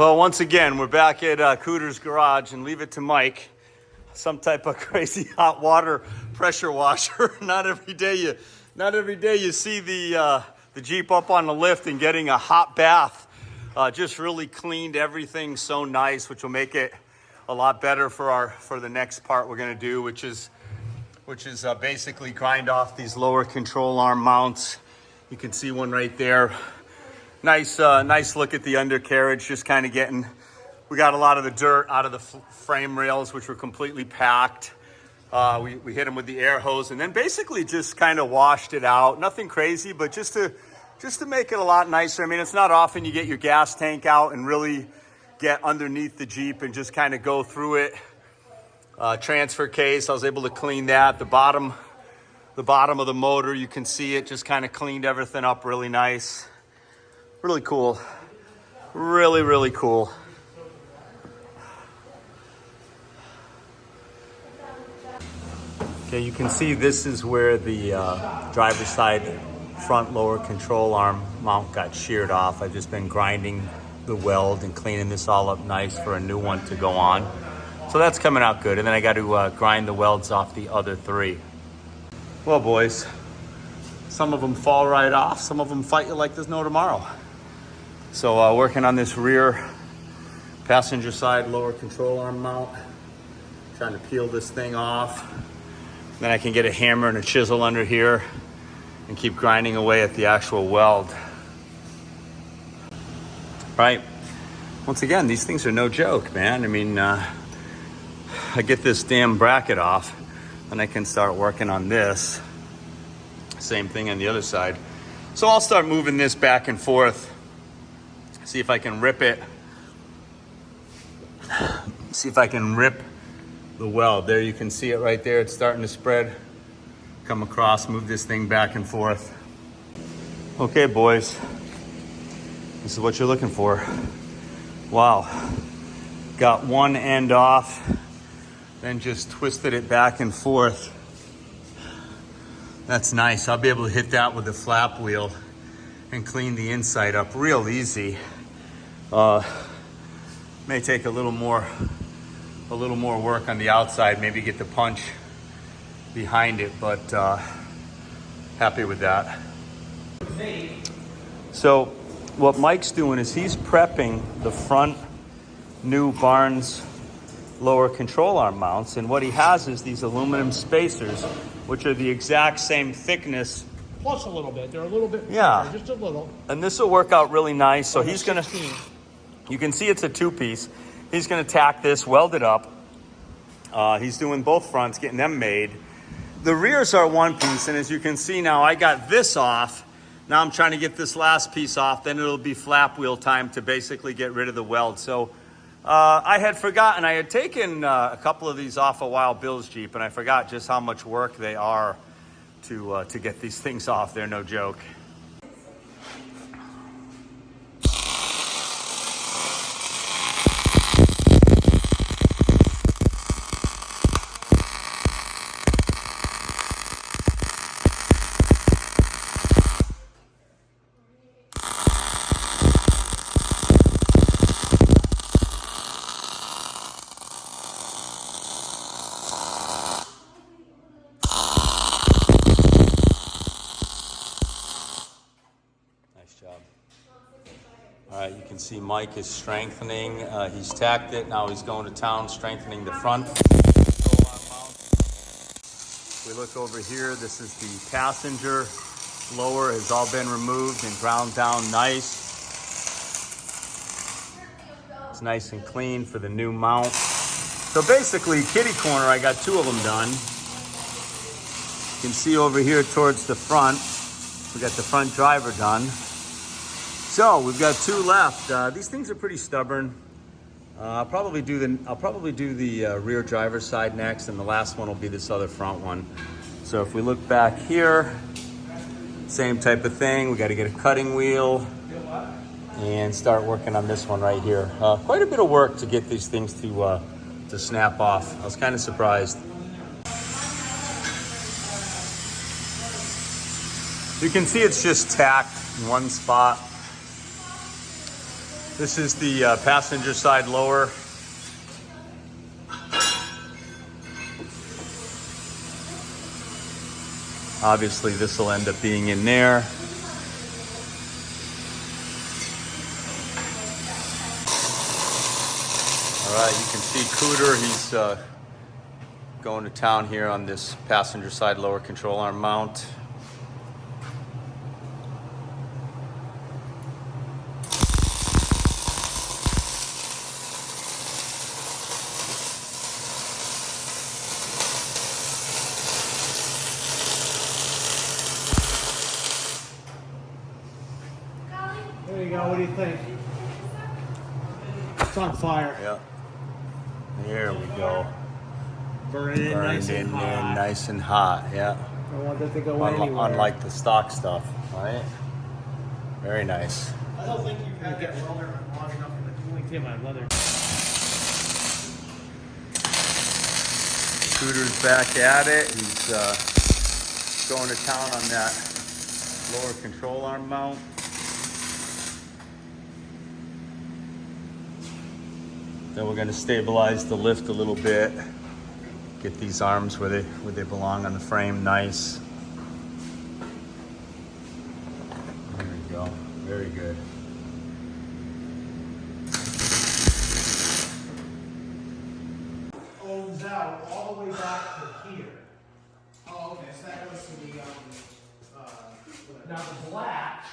Well, once again, we're back at Cooter's garage, and leave it to Mike. Some type of crazy hot water pressure washer. Not every day you see the Jeep up on the lift and getting a hot bath. Just really cleaned everything so nice, which will make it a lot better for the next part we're gonna do, which is basically grind off these lower control arm mounts. You can see one right there. Nice look at the undercarriage, just kind of getting, we got a lot of the dirt out of the frame rails, which were completely packed. We hit them with the air hose and then basically just kind of washed it out. Nothing crazy, but just to make it a lot nicer. I mean, it's not often you get your gas tank out and really get underneath the Jeep and just kind of go through it. Transfer case, I was able to clean that. The bottom of the motor, you can see it, just kind of cleaned everything up really nice. Really cool. Really, really cool. Okay, you can see this is where the driver's side front lower control arm mount got sheared off. I've just been grinding the weld and cleaning this all up nice for a new one to go on. So that's coming out good. And then I got to grind the welds off the other three. Well, boys, some of them fall right off. Some of them fight you like there's no tomorrow. So working on this rear passenger side lower control arm mount, trying to peel this thing off. Then I can get a hammer and a chisel under here and keep grinding away at the actual weld. Right. Once again, these things are no joke, man. I mean, I get this damn bracket off and I can start working on this. Same thing on the other side. So I'll start moving this back and forth. See if I can rip it. See if I can rip the weld. There you can see it right there. It's starting to spread. Come across, move this thing back and forth. Okay, boys. This is what you're looking for. Wow. Got one end off, then just twisted it back and forth. That's nice. I'll be able to hit that with the flap wheel and clean the inside up real easy. May take a little more work on the outside, maybe get the punch behind it, but happy with that. So what Mike's doing is he's prepping the front new Barnes lower control arm mounts, and what he has is these aluminum spacers, which are the exact same thickness. Plus a little bit. They're a little bit yeah, thicker, just a little. And this will work out really nice. So he's 16. gonna, you can see it's a two-piece. He's gonna tack this, weld it up. He's doing both fronts, getting them made. The rears are one piece, and as you can see now, I got this off. Now I'm trying to get this last piece off, then it'll be flap wheel time to basically get rid of the weld. So I had forgotten, I had taken a couple of these off a Wild Bill's Jeep, and I forgot just how much work they are to get these things off. They're no joke. All right, you can see Mike is strengthening. He's tacked it. Now he's going to town, strengthening the front. If we look over here, this is the passenger lower. Has all been removed and ground down nice. It's nice and clean for the new mount. So basically, kitty corner, I got two of them done. You can see over here towards the front, we got the front driver done. So we've got two left. These things are pretty stubborn. I'll probably do the rear driver's side next, and the last one will be this other front one. So if we look back here, same type of thing. We got to get a cutting wheel and start working on this one right here. Quite a bit of work to get these things to snap off. I was kind of surprised. You can see it's just tacked in one spot. This is the passenger side lower. Obviously, this will end up being in there. All right, you can see Cooter, he's going to town here on this passenger side lower control arm mount. There you go. What do you think? It's on fire. Yeah. There we go. Burning in nice and hot. Nice and hot, yeah. I don't want that to go anywhere. Unlike the stock stuff, right? Very nice. I don't think you've had that welder long enough in the cooling tip on leather. Cooter's back at it. He's going to town on that lower control arm mount. Then we're going to stabilize the lift a little bit. Get these arms where they belong on the frame nice. There we go. Very good. Owns out all the way back to here. Oh, okay. So that goes to the now the black.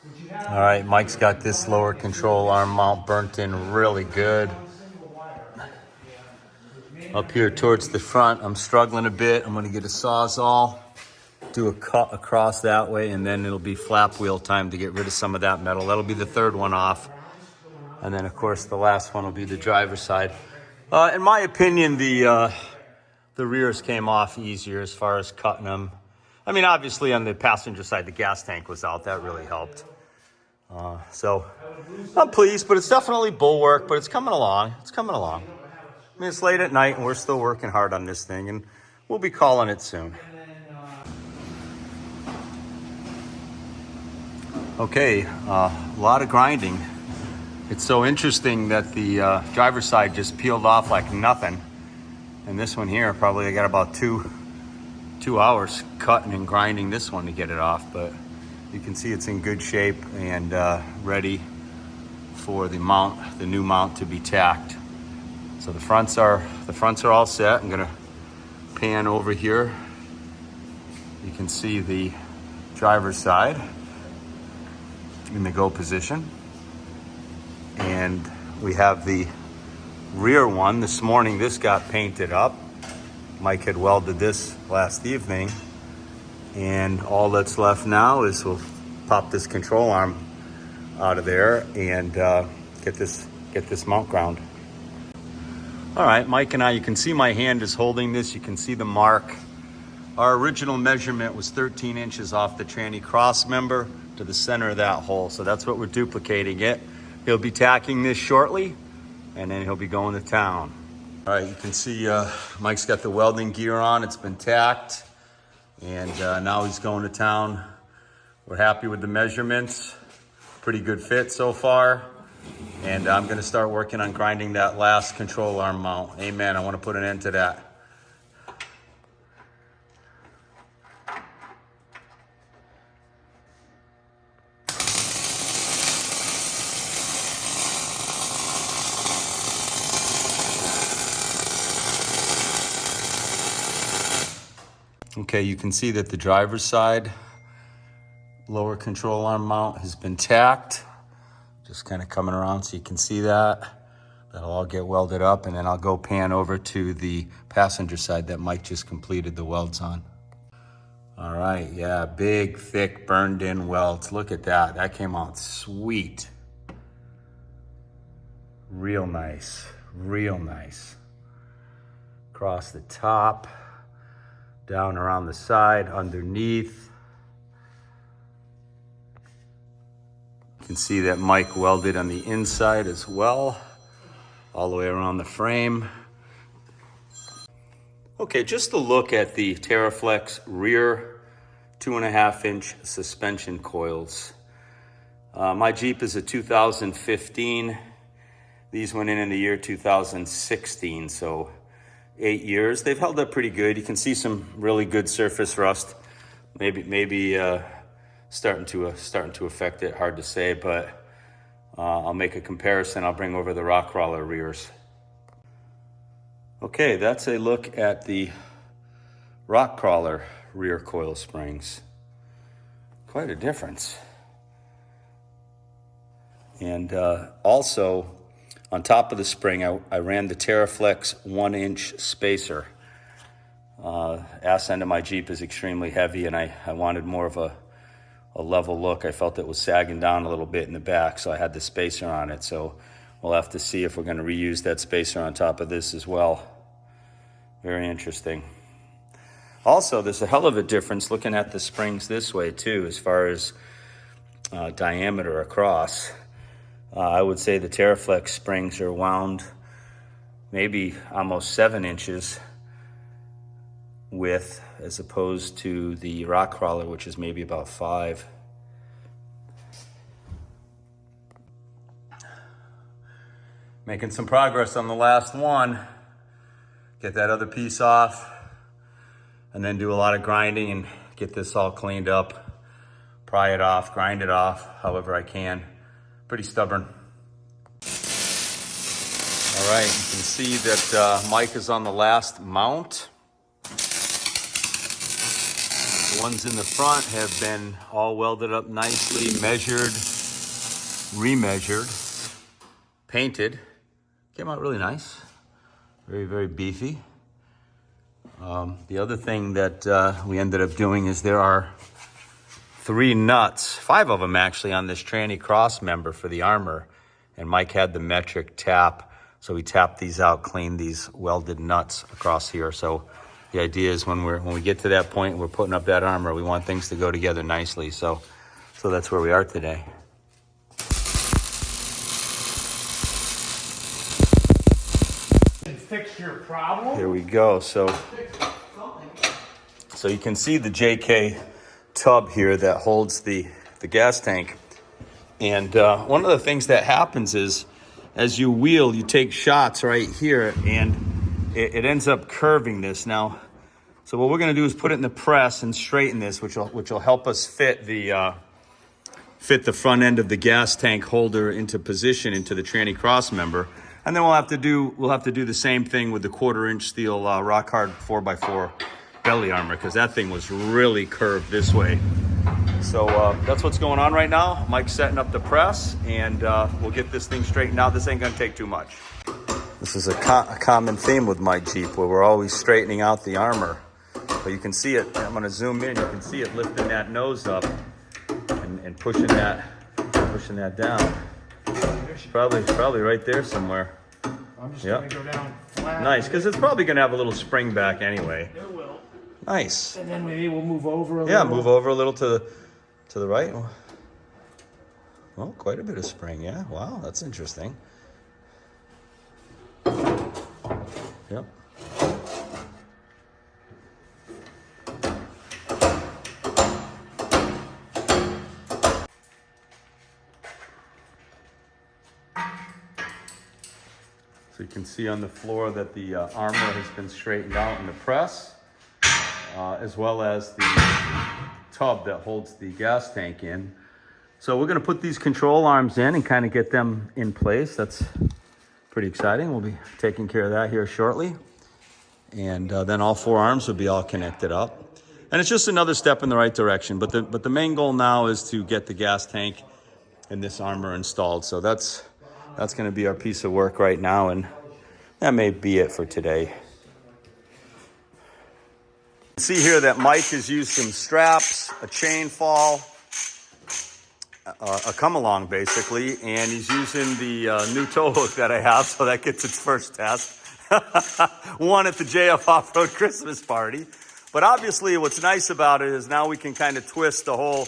Which you have. All right, Mike's got this lower control arm mount burnt in really good. Up here towards the front, I'm struggling a bit. I'm gonna get a Sawzall, do a cut across that way, and then it'll be flap wheel time to get rid of some of that metal. That'll be the third one off. And then of course the last one will be the driver's side. In my opinion, the rears came off easier as far as cutting them. I mean, obviously on the passenger side, the gas tank was out. That really helped. So I'm pleased, but it's definitely bulwark, but it's coming along. It's coming along. I mean, it's late at night and we're still working hard on this thing, and we'll be calling it soon. Okay, a lot of grinding. It's so interesting that the driver's side just peeled off like nothing. And this one here, probably I got about two hours cutting and grinding this one to get it off, but you can see it's in good shape and ready for the new mount to be tacked. So the fronts are all set. I'm gonna pan over here. You can see the driver's side in the go position. And we have the rear one. This morning, this got painted up. Mike had welded this last evening. And all that's left now is we'll pop this control arm out of there and get this mount ground. All right, Mike and I, you can see my hand is holding this. You can see the mark. Our original measurement was 13 inches off the tranny cross member to the center of that hole. So that's what we're duplicating it. He'll be tacking this shortly, and then he'll be going to town. All right, you can see Mike's got the welding gear on. It's been tacked, and now he's going to town. We're happy with the measurements. Pretty good fit so far. And I'm gonna start working on grinding that last control arm mount. Amen, I wanna put an end to that. Okay, you can see that the driver's side lower control arm mount has been tacked. Just kind of coming around so you can see that. That'll all get welded up, and then I'll go pan over to the passenger side that Mike just completed the welds on. All right, yeah, big, thick, burned in welds. Look at that, that came out sweet. Real nice, real nice. Across the top, down around the side, underneath. You can see that Mike welded on the inside as well, all the way around the frame. Okay, just to look at the TerraFlex rear 2.5-inch suspension coils. My Jeep is a 2015. These went in the year 2016, so 8 years. They've held up pretty good. You can see some really good surface rust. Maybe starting to affect it. Hard to say, but I'll make a comparison. I'll bring over the rock crawler rears. Okay, that's a look at the rock crawler rear coil springs. Quite a difference. And also, on top of the spring, I ran the TerraFlex 1-inch spacer. Ass end of my Jeep is extremely heavy, and I wanted more of a level look. I felt it was sagging down a little bit in the back, so I had the spacer on it. So we'll have to see if we're going to reuse that spacer on top of this as well. Very interesting. Also, there's a hell of a difference looking at the springs this way too, as far as diameter across. I would say the TerraFlex springs are wound maybe almost 7 inches width, as opposed to the rock crawler, which is maybe about 5. Making some progress on the last one. Get that other piece off, and then do a lot of grinding and get this all cleaned up, pry it off, grind it off, however I can. Pretty stubborn. All right, you can see that Mike is on the last mount. The ones in the front have been all welded up nicely, measured, remeasured, painted. Came out really nice. Very, very beefy. The other thing that we ended up doing is there are 3 nuts, 5 of them actually, on this tranny cross member for the armor. And Mike had the metric tap, so we tapped these out, cleaned these welded nuts across here. So the idea is when we get to that point, we're putting up that armor, we want things to go together nicely. So that's where we are today. Fix your problem. Here we go. So you can see the JK tub here that holds the gas tank. And one of the things that happens is, as you wheel, you take shots right here, and it ends up curving this. Now, so what we're going to do is put it in the press and straighten this, which will help us fit the front end of the gas tank holder into position into the tranny cross member. And then we'll have to do the same thing with the 1/4-inch steel rock hard 4x4 belly armor, because that thing was really curved this way. So that's what's going on right now. Mike's setting up the press, and we'll get this thing straightened out. This ain't gonna take too much. This is a common theme with my Jeep, where we're always straightening out the armor. But you can see it. I'm gonna zoom in. You can see it lifting that nose up and pushing that down. Probably right there somewhere. I'm just gonna go down flat. Nice, because it's probably gonna have a little spring back anyway. It will. Nice. And then maybe we'll move over a little. Yeah, move over a little to the right. Well, quite a bit of spring, yeah. Wow, that's interesting. Yep. So you can see on the floor that the armor has been straightened out in the press, as well as the tub that holds the gas tank in. So we're gonna put these control arms in and kind of get them in place. That's pretty exciting. We'll be taking care of that here shortly. And then all 4 arms will be all connected up. And it's just another step in the right direction. But the main goal now is to get the gas tank and this armor installed. So that's gonna be our piece of work right now, and that may be it for today. See here that Mike has used some straps, a chain fall, a come along basically, and he's using the new tow hook that I have, so that gets its first test. One at the JF Off-Road Christmas party. But obviously what's nice about it is now we can kind of twist the whole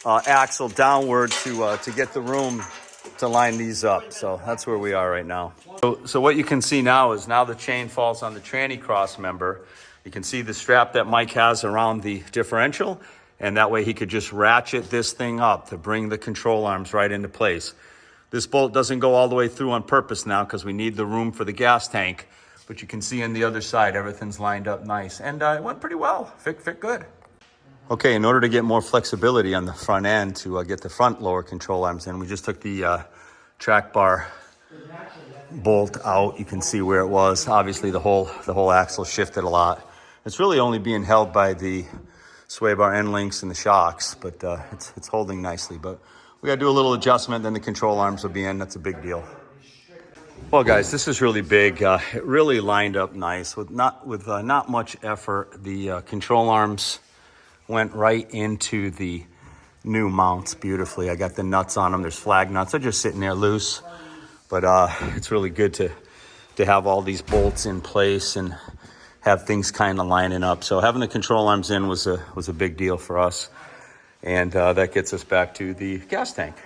axle downward to get the room to line these up. So that's where we are right now. So what you can see now is now the chain falls on the tranny cross member. You can see the strap that Mike has around the differential, And that way he could just ratchet this thing up to bring the control arms right into place. This bolt doesn't go all the way through on purpose now because we need the room for the gas tank. But you can see on the other side, everything's lined up nice. And it went pretty well, fit good. Okay, in order to get more flexibility on the front end to get the front lower control arms in, we just took the track bar bolt out. You can see where it was. Obviously the whole axle shifted a lot. It's really only being held by the sway bar end links and the shocks, but it's holding nicely. But we got to do a little adjustment, then the control arms will be in. That's a big deal. Well, guys, this is really big. It really lined up nice with not much effort. The control arms went right into the new mounts beautifully. I got the nuts on them. There's flag nuts. They're just sitting there loose, but it's really good to have all these bolts in place and have things kind of lining up. So having the control arms in was a big deal for us. And that gets us back to the gas tank.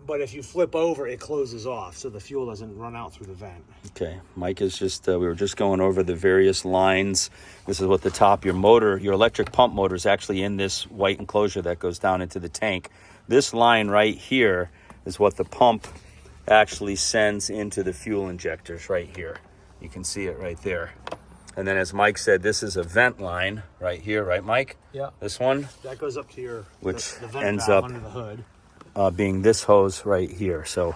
But if you flip over, it closes off, so the fuel doesn't run out through the vent. Okay, Mike is just, we were just going over the various lines. This is what the top, your electric pump motor is actually in this white enclosure that goes down into the tank. This line right here is what the pump actually sends into the fuel injectors right here. You can see it right there. And then as Mike said, this is a vent line right here, right, Mike? Yeah. This one? That goes up to the vent ends valve up under the hood. Being this hose right here. So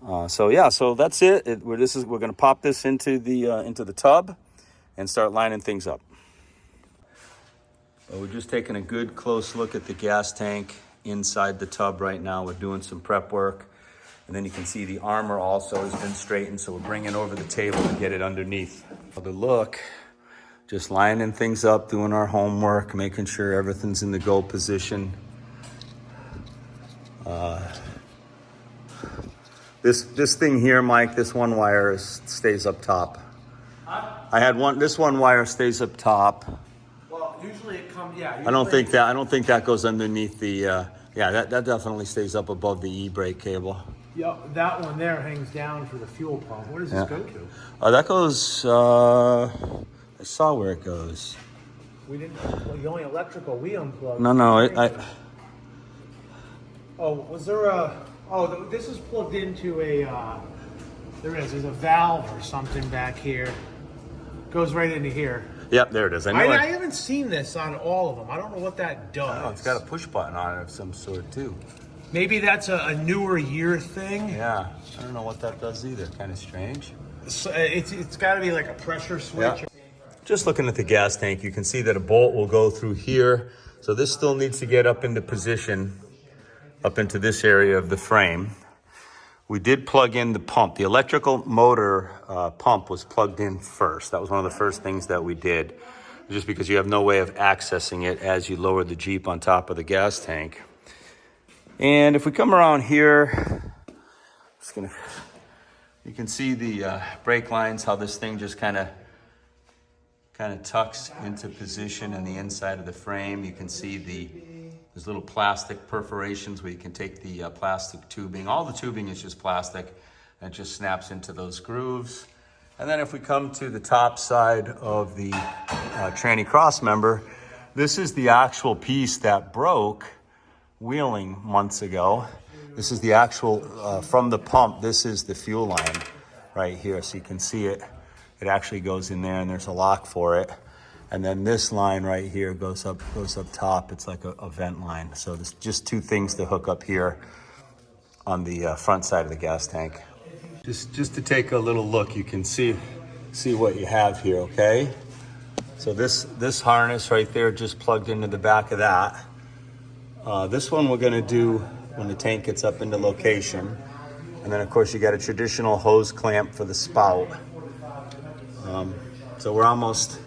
that's it. We're going to pop this into the tub and start lining things up. Well, we're just taking a good close look at the gas tank inside the tub right now. We're doing some prep work. And then you can see the armor also has been straightened, so we're bringing over the table to get it underneath. For the look, just lining things up, doing our homework, making sure everything's in the go position. This thing here, Mike, this one wire stays up top. This one wire stays up top. Well, usually it comes, yeah. I don't think that goes underneath the, that definitely stays up above the e-brake cable. Yeah, that one there hangs down for the fuel pump. Where does this go to? That goes, I saw where it goes. The only electrical we unplugged. No, was there this is plugged into there's a valve or something back here. Goes right into here. Yep, there it is. I haven't seen this on all of them. I don't know what that does. Oh, it's got a push button on it of some sort too. Maybe that's a newer year thing. Yeah, I don't know what that does either. Kind of strange. So it's got to be like a pressure switch. Yeah. Just looking at the gas tank, you can see that a bolt will go through here. So this still needs to get up into position, up into this area of the frame. We did plug in the pump. The electrical motor pump was plugged in first. That was one of the first things that we did, just because you have no way of accessing it as you lower the Jeep on top of the gas tank. And if we come around here, you can see the brake lines, how this thing just kind of tucks into position in the inside of the frame. You can see there's little plastic perforations where you can take the plastic tubing. All the tubing is just plastic and it just snaps into those grooves. And then if we come to the top side of the tranny cross member, this is the actual piece that broke wheeling months ago. This is the actual, from the pump, this is the fuel line right here. So you can see it. It actually goes in there and there's a lock for it. And then this line right here goes up top. It's like a vent line. So there's just two things to hook up here on the front side of the gas tank. Just to take a little look, you can see what you have here, okay? So this harness right there just plugged into the back of that. This one we're gonna do when the tank gets up into location. And then of course you got a traditional hose clamp for the spout. So we're almost,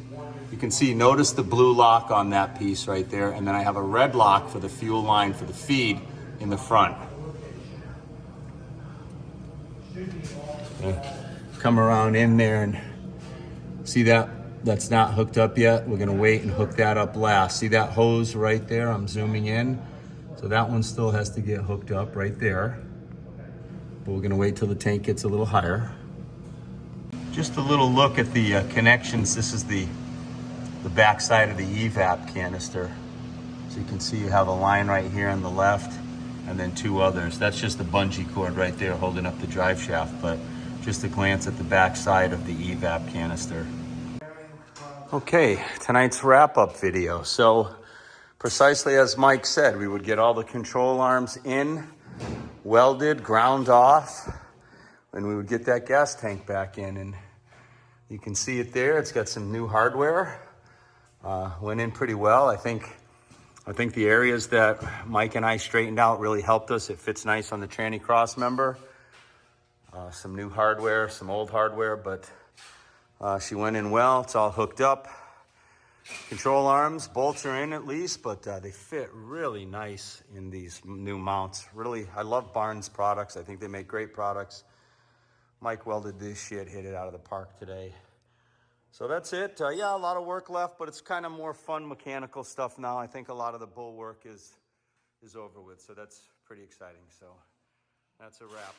you can see, notice the blue lock on that piece right there. And then I have a red lock for the fuel line for the feed in the front. Okay. Come around in there and see that's not hooked up yet. We're gonna wait and hook that up last. See that hose right there? I'm zooming in. So that one still has to get hooked up right there. But we're gonna wait till the tank gets a little higher. Just a little look at the connections. This is the back side of the evap canister. So you can see you have a line right here on the left and then two others. That's just the bungee cord right there holding up the drive shaft, but just a glance at the back side of the evap canister. Okay, tonight's wrap-up video. So precisely as Mike said, we would get all the control arms in, welded, ground off, and we would get that gas tank back in. And you can see it there. It's got some new hardware. Went in pretty well. I think the areas that Mike and I straightened out really helped us. It fits nice on the tranny cross member. Some new hardware, some old hardware, but she went in well. It's all hooked up. Control arms, bolts are in at least, but they fit really nice in these new mounts. Really, I love Barnes products. I think they make great products. Mike welded this shit, hit it out of the park today. So that's it. Yeah, a lot of work left, but it's kind of more fun mechanical stuff now. I think a lot of the bull work is over with, so that's pretty exciting. So that's a wrap.